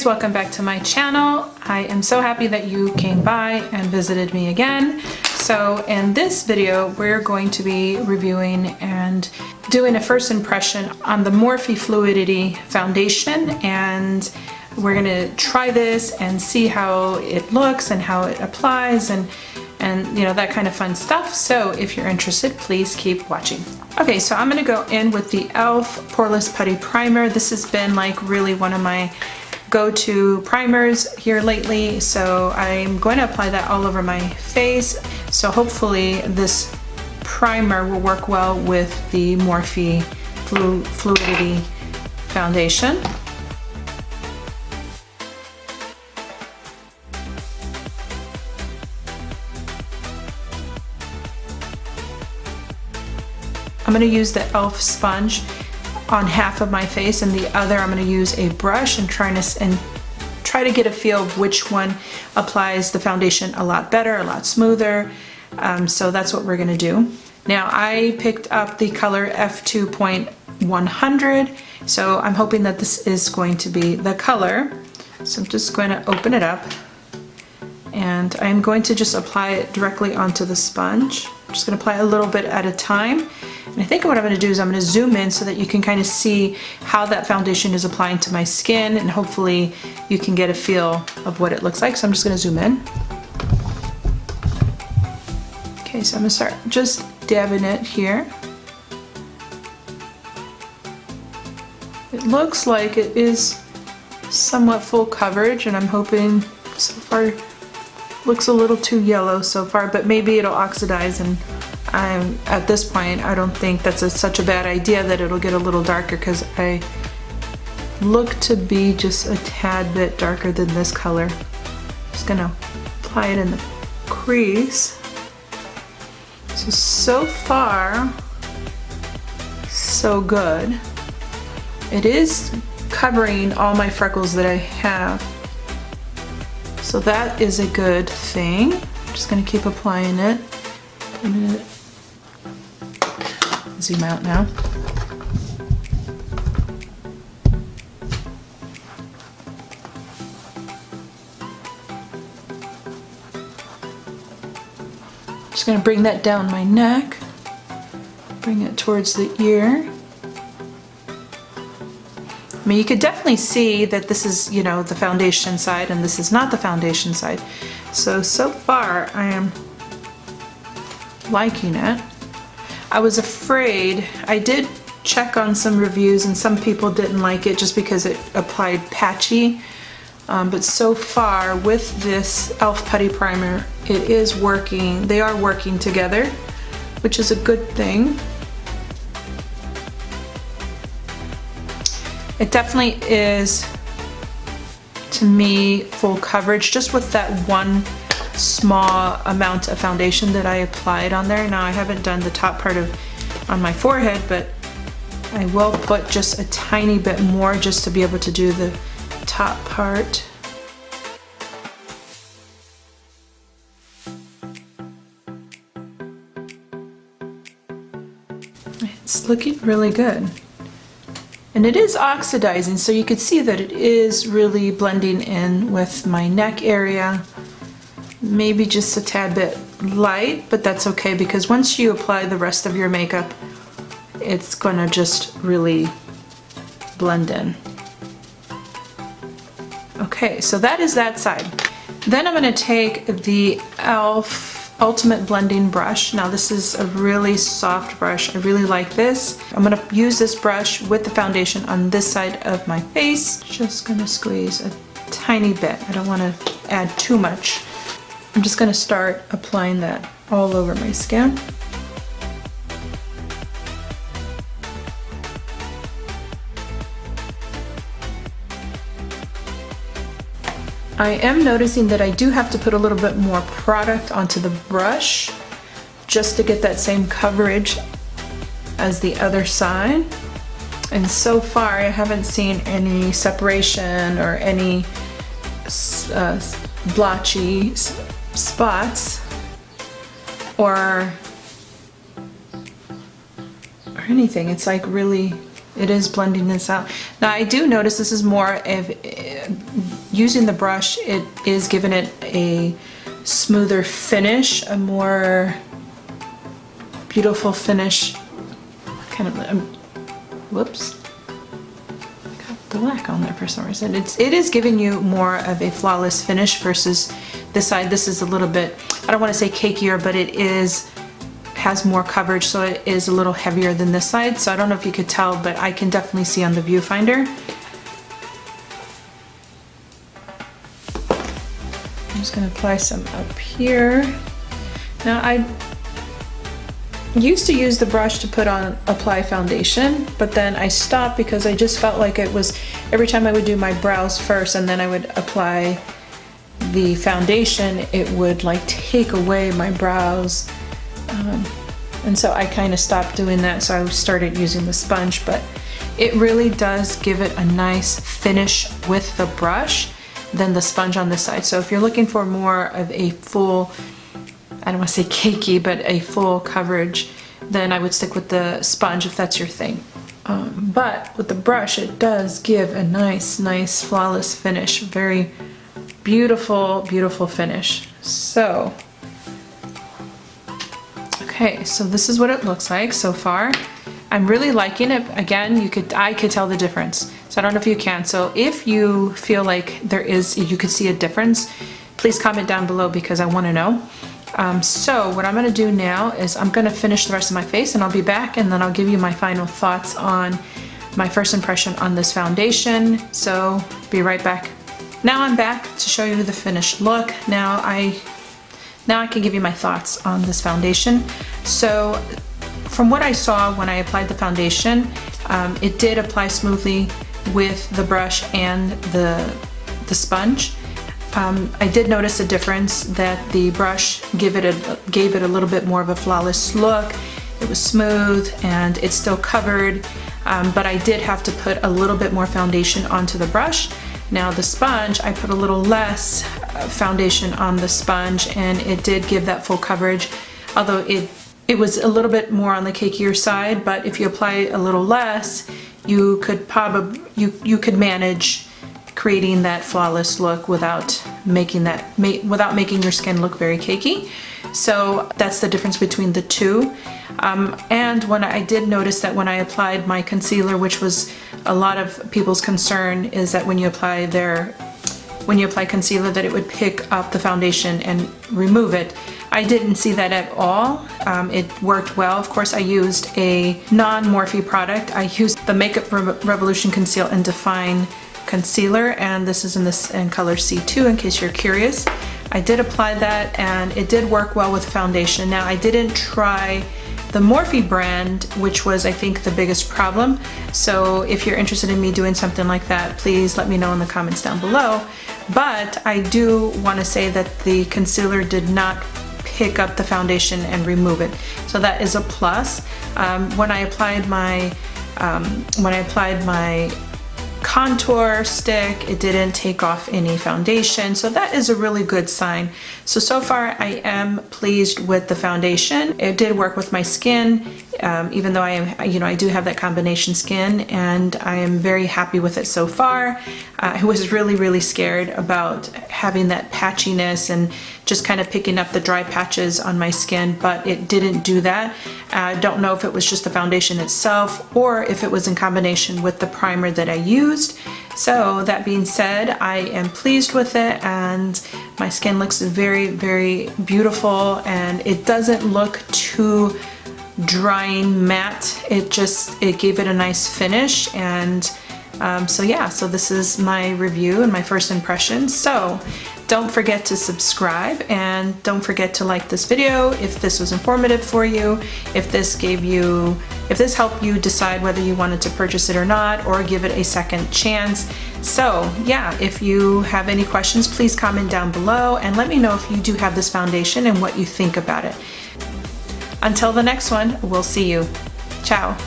guys, welcome back to my channel. I am so happy that you came by and visited me again. So in this video, we're going to be reviewing and doing a first impression on the Morphe Fluidity foundation, and we're gonna try this and see how it looks and how it applies and you know, that kind of fun stuff. So if you're interested, please keep watching. Okay, so I'm gonna go in with the e.l.f. Poreless Putty Primer. This has been like really one of my go-to primers here lately, so I'm going to apply that all over my face. So hopefully this primer will work well with the Morphe Fluidity foundation. I'm going to use the e.l.f. sponge on half of my face, and the other I'm going to use a brush and try to get a feel of which one applies the foundation a lot better, a lot smoother. So that's what we're going to do. Now I picked up the color F2.100, so I'm hoping that this is going to be the color. So I'm just going to open it up, and I'm going to just apply it directly onto the sponge. I'm just going to apply a little bit at a time. And I think what I'm going to do is I'm going to zoom in so that you can kind of see how that foundation is applying to my skin, and hopefully you can get a feel of what it looks like. So I'm just going to zoom in. Okay, so I'm going to start just dabbing it here. It looks like it is somewhat full coverage, and I'm hoping, so far it looks a little too yellow so far, but maybe it'll oxidize, and at this point I don't think that's such a bad idea that it'll get a little darker, because I look to be just a tad bit darker than this color. Just gonna apply it in the crease. So far so good. It is covering all my freckles that I have, so that is a good thing. I'm just gonna keep applying it. I'm gonna zoom out now. Just gonna bring that down my neck, bring it towards the ear. I mean, you could definitely see that this is, you know, the foundation side and this is not the foundation side. So far I am liking it. I was afraid, I did check on some reviews and some people didn't like it just because it applied patchy. But so far with this e.l.f. Putty Primer, it is working. They are working together, which is a good thing. It definitely is, to me, full coverage just with that one small amount of foundation that I applied on there. Now I haven't done the top part on my forehead, but I will put just a tiny bit more just to be able to do the top part. It's looking really good. And it is oxidizing, so you could see that it is really blending in with my neck area. Maybe just a tad bit light, but that's okay, because once you apply the rest of your makeup, it's gonna just really blend in. Okay, so that is that side. Then I'm gonna take the e.l.f. Ultimate Blending Brush. Now this is a really soft brush. I really like this. I'm gonna use this brush with the foundation on this side of my face. Just gonna squeeze a tiny bit. I don't wanna add too much. I'm just gonna start applying that all over my skin. I am noticing that I do have to put a little bit more product onto the brush just to get that same coverage as the other side. And so far I haven't seen any separation or any blotchy spots or anything. It's like really, it is blending this out. Now I do notice this is more of using the brush, it is giving it a smoother finish, a more beautiful finish. Kind of, whoops, got black on there for some reason. It is giving you more of a flawless finish versus this side. This is a little bit, I don't want to say cakier, but it has more coverage, so it is a little heavier than this side. So I don't know if you could tell, but I can definitely see on the viewfinder. I'm just going to apply some up here. Now I used to use the brush to apply foundation, but then I stopped because I just felt like it was every time I would do my brows first and then I would apply the foundation, it would like take away my brows. And so I kind of stopped doing that, so I started using the sponge, but it really does give it a nice finish with the brush than the sponge on this side. So if you're looking for more of a full, I don't want to say cakey, but a full coverage, then I would stick with the sponge if that's your thing. But with the brush, it does give a nice flawless finish. Very beautiful finish. So, okay, so this is what it looks like so far. I'm really liking it. Again, I could tell the difference. So I don't know if you can. So if you feel like you could see a difference, please comment down below because I want to know. So what I'm going to do now is I'm going to finish the rest of my face and I'll be back and then I'll give you my final thoughts on my first impression on this foundation. So be right back. Now I'm back to show you the finished look. Now I can give you my thoughts on this foundation. So from what I saw when I applied the foundation, it did apply smoothly with the brush and the sponge. I did notice a difference that the brush gave it a little bit more of a flawless look. It was smooth and it still covered, but I did have to put a little bit more foundation onto the brush. Now the sponge, I put a little less foundation on the sponge and it did give that full coverage, although it was a little bit more on the cakier side, but if you apply a little less, you could manage creating that flawless look without making your skin look very cakey. So that's the difference between the two. And when I did notice that when I applied my concealer, which was a lot of people's concern, is that when you apply concealer that it would pick up the foundation and remove it. I didn't see that at all. It worked well. Of course, I used a non-Morphe product. I used the Makeup Revolution Conceal and Define concealer, and this is in color C2 in case you're curious. I did apply that and it did work well with foundation. Now I didn't try the Morphe brand, which was I think the biggest problem. So if you're interested in me doing something like that, please let me know in the comments down below. But I do want to say that the concealer did not pick up the foundation and remove it. So that is a plus. When I applied my contour stick, it didn't take off any foundation, so that is a really good sign. So far I am pleased with the foundation. It did work with my skin, even though I do have that combination skin, and I am very happy with it so far. I was really scared about having that patchiness and just kind of picking up the dry patches on my skin, but it didn't do that. I don't know if it was just the foundation itself or if it was in combination with the primer that I used. So that being said, I am pleased with it and my skin looks very beautiful, and it doesn't look too drying matte. It gave it a nice finish, and so yeah, so this is my review and my first impression. So don't forget to subscribe and don't forget to like this video if this was informative for you, if this helped you decide whether you wanted to purchase it or not, or give it a second chance. So yeah, if you have any questions, please comment down below and let me know if you do have this foundation and what you think about it. Until the next one, we'll see you. Ciao.